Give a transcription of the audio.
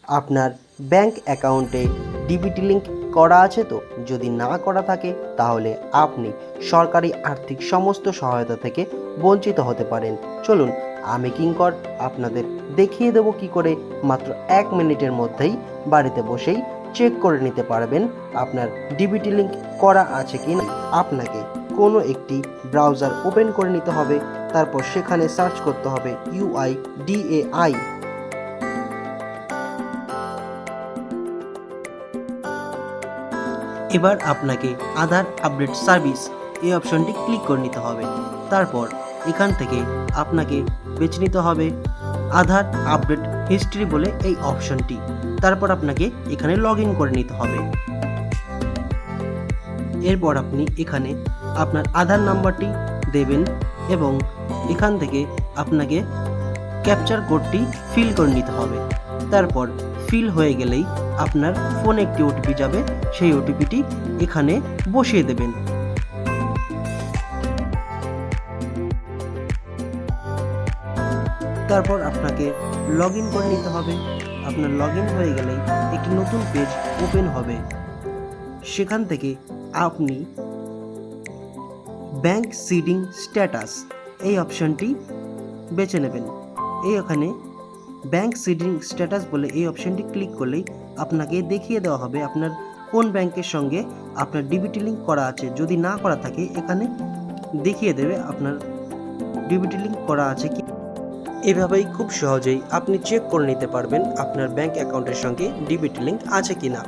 আপনার ব্যাংক অ্যাকাউন্টে DBT link করা আছে তো? যদি না করা থাকে তাহলে আপনি সরকারি আর্থিক সমস্ত সহায়তা থেকে বঞ্চিত হতে পারেন। চলুন আমি কিঙ্কর আপনাদের দেখিয়ে দেবো কী করে মাত্র 1 মিনিটের মধ্যেই বাড়িতে বসেই চেক করে নিতে পারবেন আপনার ডিবিটি লিঙ্ক করা আছে কি না। আপনাকে কোনো একটি ব্রাউজার ওপেন করে নিতে হবে, তারপর সেখানে সার্চ করতে হবে UIDAI। এবার আপনাকে আধার আপডেট সার্ভিস এই অপশনটি ক্লিক করে নিতে হবে। তারপর এখান থেকে আপনাকে বেছে নিতে হবে আধার আপডেট হিস্ট্রি বলে এই অপশনটি। তারপর আপনাকে এখানে লগ ইন করে নিতে হবে। এরপর আপনি এখানে আপনার আধার নাম্বারটি দেবেন এবং এখান থেকে আপনাকে ক্যাপচার কোডটি ফিল করে নিতে হবে। তারপর ফিল হয়ে গেলেই আপনার ফোনে একটি ওটিপি যাবে, সেই ওটিপিটি এখানে বসিয়ে দেবেন। তারপর আপনাকে লগ ইন করে নিতে হবে। আপনার লগ ইন হয়ে গেলেই একটি নতুন পেজ ওপেন হবে। সেখান থেকে আপনি ব্যাংক সিডিং স্ট্যাটাস এই অপশনটি বেছে নেবেন। এখানে ব্যাংক সিডিং স্ট্যাটাস বলে এই অপশনটি ক্লিক করলেই আপনাকে দেখিয়ে দেওয়া হবে আপনার কোন ব্যাংকের সঙ্গে আপনার ডিবিটি লিঙ্ক করা আছে। যদি না করা থাকে এখানে দেখিয়ে দেবে আপনার ডিবিটি লিঙ্ক করা আছে কি। এভাবেই খুব সহজেই আপনি চেক করে নিতে পারবেন আপনার ব্যাংক অ্যাকাউন্টের সঙ্গে ডিবিটি লিঙ্ক আছে কিনা।